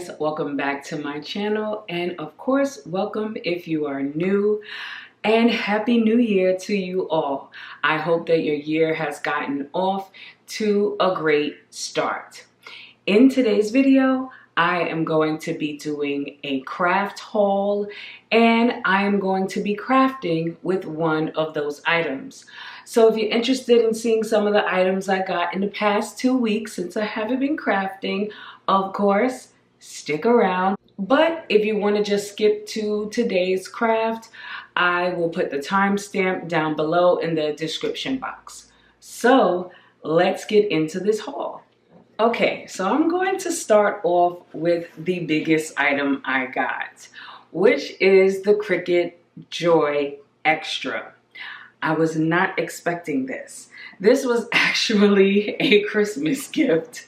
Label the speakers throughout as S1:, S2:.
S1: guys, welcome back to my channel, and of course welcome if you are new, and happy new year to you all. I hope that your year has gotten off to a great start. In today's video I am going to be doing a craft haul, and I am going to be crafting with one of those items. So if you're interested in seeing some of the items I got in the past 2 weeks since I haven't been crafting, of course, stick around. But if you want to just skip to today's craft, I will put the timestamp down below in the description box. So let's get into this haul. Okay, so I'm going to start off with the biggest item I got, which is the Cricut Joy Xtra. I was not expecting this. This was actually a Christmas gift,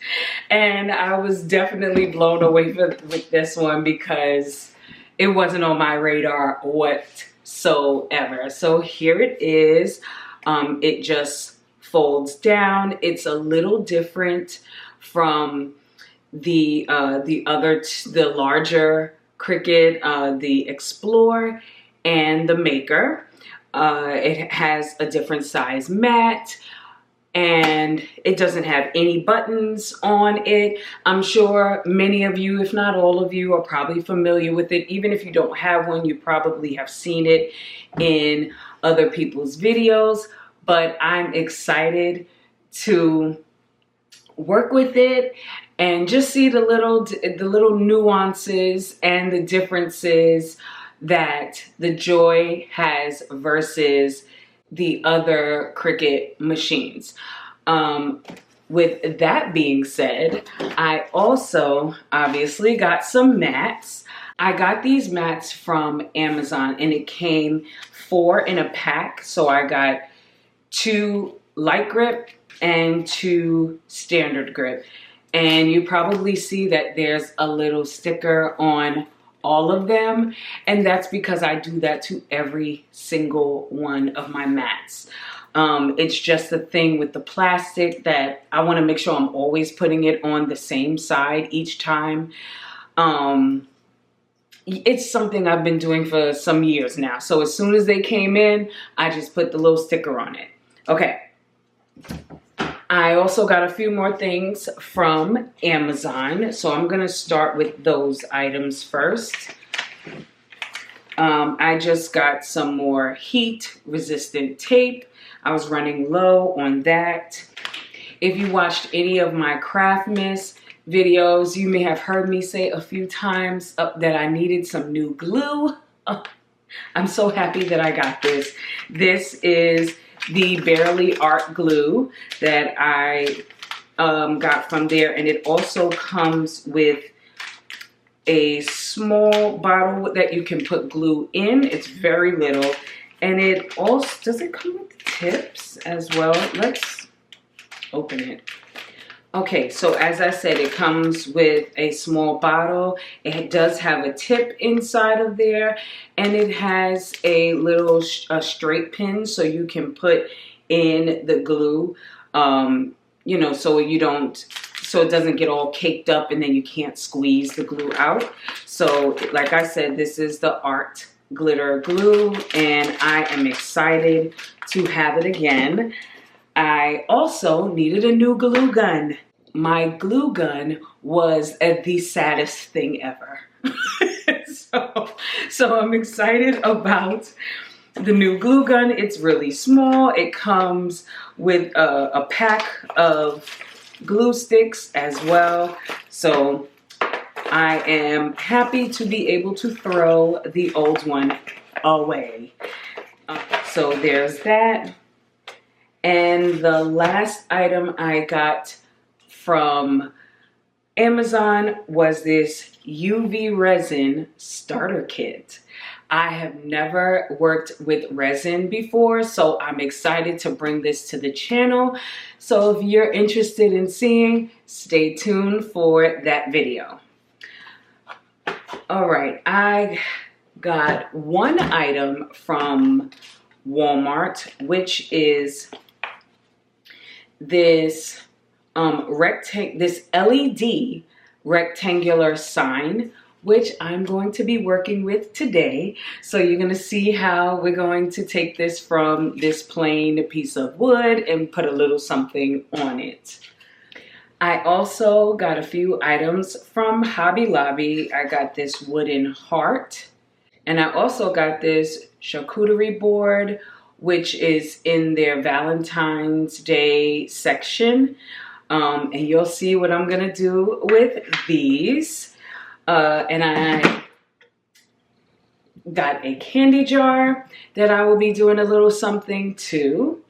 S1: and I was definitely blown away with this one because it wasn't on my radar whatsoever. So here it is. It just folds down. It's a little different from the larger Cricut, the Explorer and the Maker. It has a different size mat, and it doesn't have any buttons on it. I'm sure many of you, if not all of you, are probably familiar with it. Even if you don't have one, you probably have seen it in other people's videos. But I'm excited to work with it and just see the little nuances and the differences that the Joy has versus the other Cricut machines. With that being said, I also obviously got some mats. I got these mats from Amazon, and it came 4 in a pack. So I got 2 light grip and 2 standard grip. And you probably see that there's a little sticker on all of them, and that's because I do that to every single one of my mats. It's just the thing with the plastic that I want to make sure I'm always putting it on the same side each time. It's something I've been doing for some years now. So as soon as they came in, I just put the little sticker on it. Okay. I also got a few more things from Amazon, so I'm going to start with those items first. I just got some more heat-resistant tape. I was running low on that. If you watched any of my Craftmas videos, you may have heard me say a few times that I needed some new glue. I'm so happy that I got this. This is the Barely Art glue that I got from there, and it also comes with a small bottle that you can put glue in. It's very little, and it also, does it come with tips as well? Let's open it. Okay, so as I said, it comes with a small bottle. It does have a tip inside of there, and it has a little straight pin so you can put in the glue, you know, so it doesn't get all caked up and then you can't squeeze the glue out. So like I said, this is the Art Glitter Glue, and I am excited to have it again. I also needed a new glue gun. My glue gun was the saddest thing ever. so I'm excited about the new glue gun. It's really small. It comes with a pack of glue sticks as well. So I am happy to be able to throw the old one away. So there's that. And the last item I got from Amazon was this UV resin starter kit. I have never worked with resin before, so I'm excited to bring this to the channel. So if you're interested in seeing, stay tuned for that video. All right, I got one item from Walmart, which is this this LED rectangular sign, which I'm going to be working with today. So you're going to see how we're going to take this from this plain piece of wood and put a little something on it. I also got a few items from Hobby Lobby. I got this wooden heart, and I also got this charcuterie board, which is in their Valentine's Day section. And you'll see what I'm gonna do with these. And I got a candy jar that I will be doing a little something to.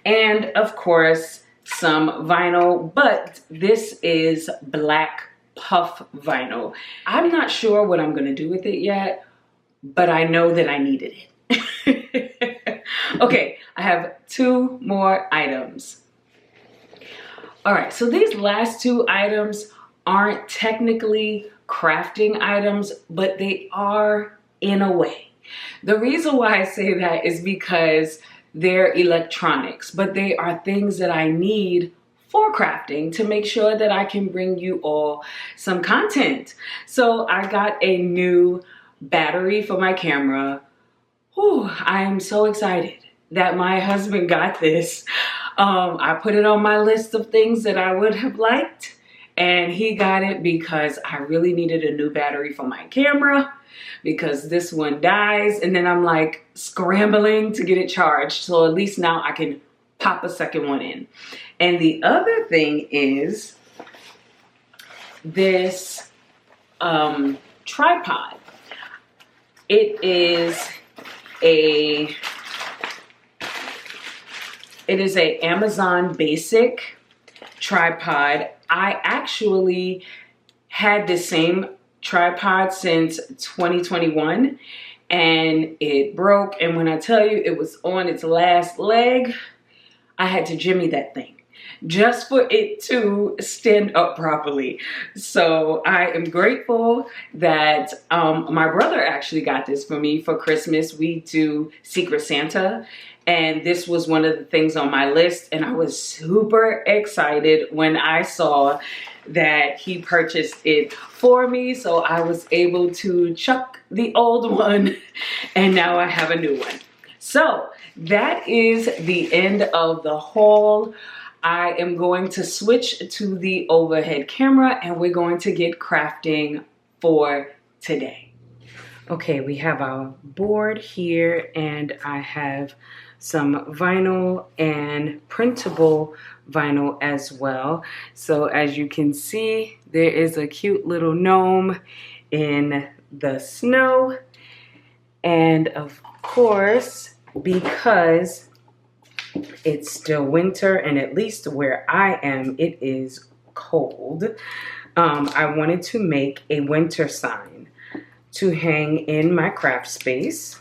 S1: And of course, some vinyl, but this is black puff vinyl. I'm not sure what I'm gonna do with it yet, but I know that I needed it. Okay, I have 2 more items. All right, so these last 2 items aren't technically crafting items, but they are in a way. The reason why I say that is because they're electronics, but they are things that I need for crafting to make sure that I can bring you all some content. So I got a new battery for my camera. Whew, I'm so excited that my husband got this. I put it on my list of things that I would have liked, and he got it because I really needed a new battery for my camera because this one dies, and then I'm like scrambling to get it charged. So at least now I can pop a second one in. And the other thing is this tripod. It is a Amazon Basic tripod. I actually had the same tripod since 2021 and it broke, and when I tell you it was on its last leg, I had to jimmy that thing just for it to stand up properly. So I am grateful that my brother actually got this for me for Christmas. We do Secret Santa, and this was one of the things on my list, and I was super excited when I saw that he purchased it for me. So I was able to chuck the old one, and now I have a new one. So that is the end of the haul. I am going to switch to the overhead camera and we're going to get crafting for today. Okay, we have our board here and I have some vinyl and printable vinyl as well. So as you can see, there is a cute little gnome in the snow. And of course, because it's still winter and at least where I am, it is cold, I wanted to make a winter sign to hang in my craft space.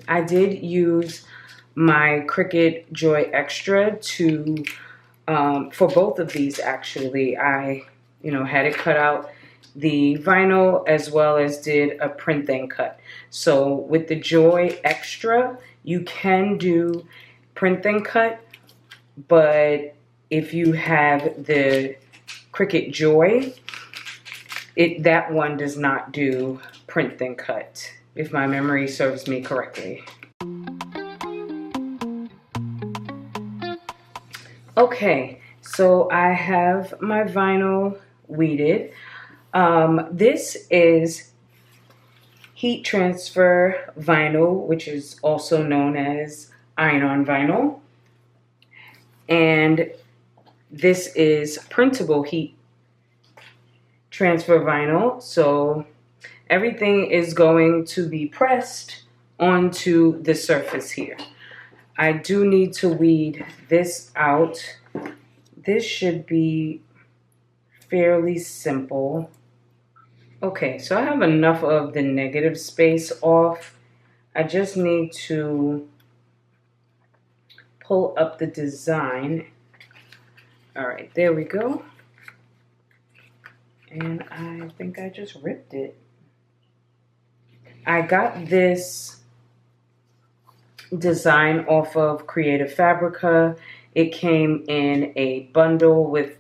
S1: I did use my Cricut Joy Xtra to, for both of these actually. I, had it cut out the vinyl as well as did a print and cut. So with the Joy Xtra, you can do print and cut, but if you have the Cricut Joy, that one does not do print and cut, if my memory serves me correctly. Okay, so I have my vinyl weeded. This is heat transfer vinyl, which is also known as iron-on vinyl. And this is printable heat transfer vinyl. So everything is going to be pressed onto the surface here. I do need to weed this out. This should be fairly simple. Okay, so I have enough of the negative space off. I just need to pull up the design. All right, there we go. And I think I just ripped it. I got this design off of Creative Fabrica. It came in a bundle with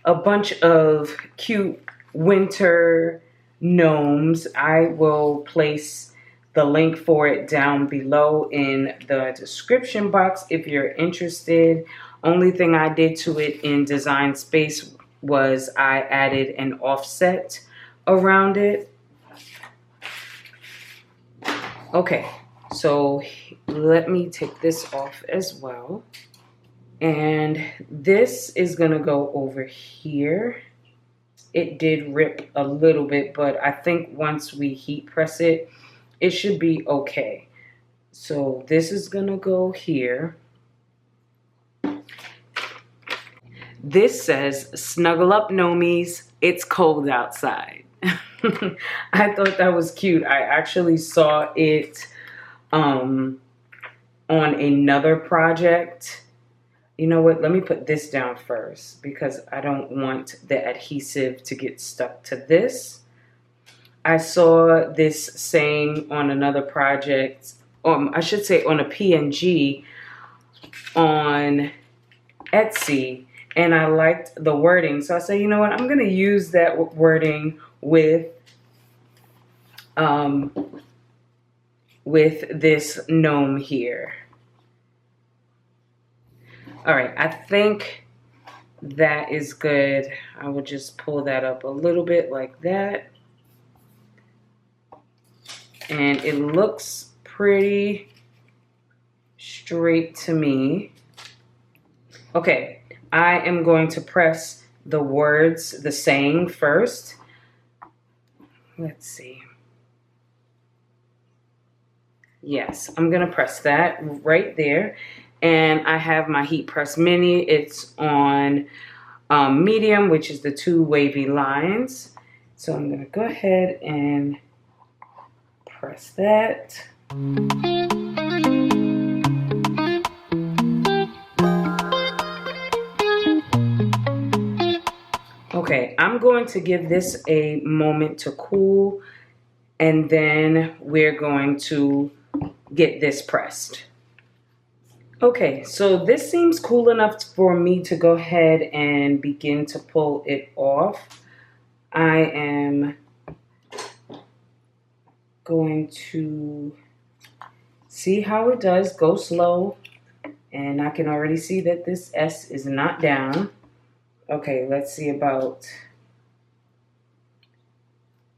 S1: a bunch of cute winter gnomes. I will place the link for it down below in the description box if you're interested. Only thing I did to it in Design Space was I added an offset around it. Okay, so let me take this off as well. And this is gonna go over here. It did rip a little bit, but I think once we heat press it, it should be okay. So this is gonna go here. This says, snuggle up, gnomies, it's cold outside. I thought that was cute. I actually saw it on another project. You know what, let me put this down first because I don't want the adhesive to get stuck to this. I saw this saying on another project, I should say on a PNG on Etsy, and I liked the wording. So I said, you know what, I'm gonna use that wording with this gnome here. All right, I think that is good. I will just pull that up a little bit like that. And it looks pretty straight to me. Okay, I am going to press the words, the saying first. Let's see. Yes, I'm gonna press that right there. And I have my Heat Press Mini. It's on medium, which is the 2 wavy lines. So I'm gonna go ahead and press that. Okay, I'm going to give this a moment to cool, and then we're going to get this pressed. Okay, so this seems cool enough for me to go ahead and begin to pull it off. I am going to see how it does. Go slow, and I can already see that this S is not down. Okay, let's see about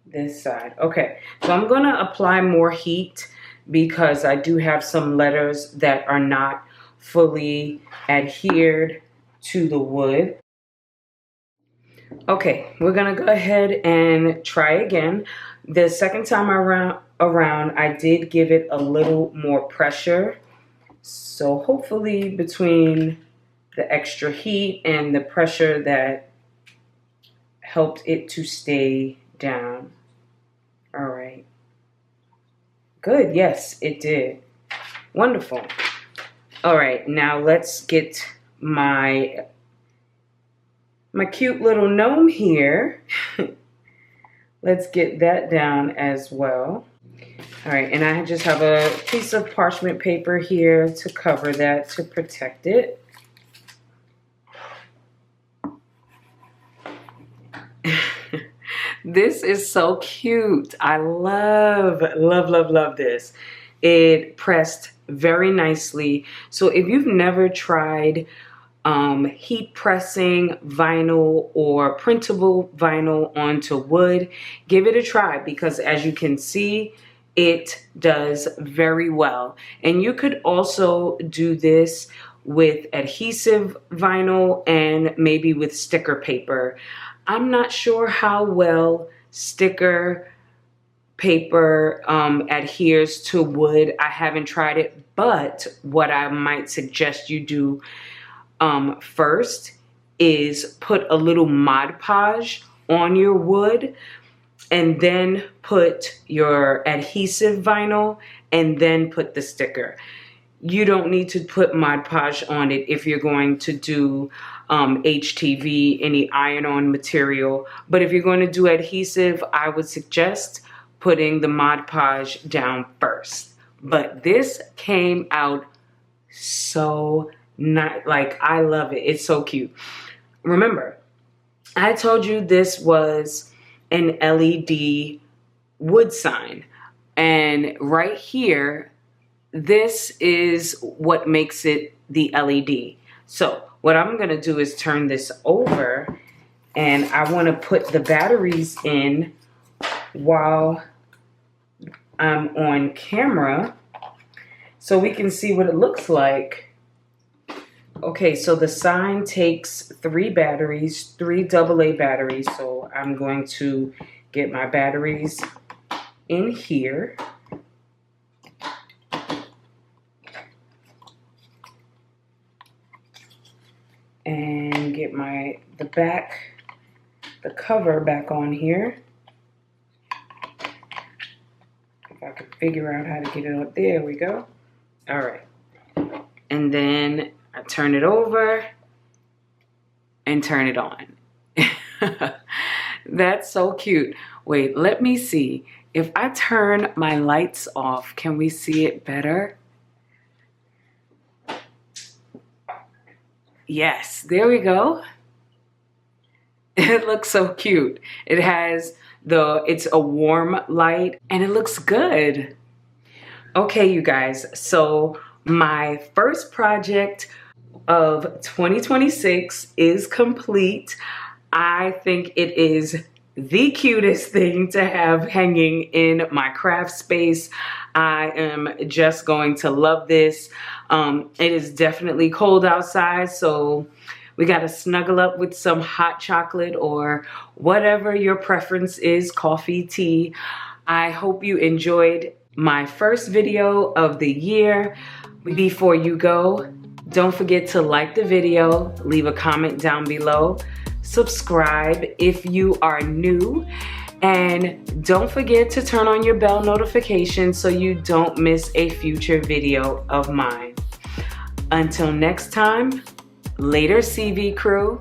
S1: this side. Okay, so I'm gonna apply more heat because I do have some letters that are not fully adhered to the wood. Okay, we're gonna go ahead and try again. The second time around, I did give it a little more pressure. So hopefully between the extra heat and the pressure that helped it to stay down. All right. Good, yes, it did. Wonderful. All right, now let's get my cute little gnome here. Let's get that down as well. All right, and I just have a piece of parchment paper here to cover that, to protect it. This is so cute. I love, love, love, love this. It pressed very nicely. So if you've never tried heat pressing vinyl or printable vinyl onto wood, give it a try, because as you can see, it does very well. And you could also do this with adhesive vinyl and maybe with sticker paper. I'm not sure how well sticker paper adheres to wood. I haven't tried it, but what I might suggest you do first is put a little Mod Podge on your wood, and then put your adhesive vinyl, and then put the sticker. You don't need to put Mod Podge on it if you're going to do HTV, any iron-on material. But if you're going to do adhesive, I would suggest putting the Mod Podge down first. But this came out so nice. Like, I love it. It's so cute. Remember, I told you this was an LED wood sign. And right here, this is what makes it the LED. So what I'm gonna do is turn this over, and I wanna put the batteries in while I'm on camera so we can see what it looks like. Okay, so the sign takes 3 batteries, 3 AA batteries. So I'm going to get my batteries in here. And get the cover back on here. If I could figure out how to get it up. There we go. All right. And then I turn it over and turn it on. That's so cute. Wait, let me see. If I turn my lights off, can we see it better? Yes, there we go. It looks so cute. It has it's a warm light and it looks good. Okay, you guys, so my first project of 2026 is complete. I think it is the cutest thing to have hanging in my craft space. I am just going to love this. It is definitely cold outside, so we got to snuggle up with some hot chocolate or whatever your preference is, coffee, tea. I hope you enjoyed my first video of the year. Before you go, don't forget to like the video, leave a comment down below, subscribe if you are new, and don't forget to turn on your bell notification so you don't miss a future video of mine. Until next time, later CV crew.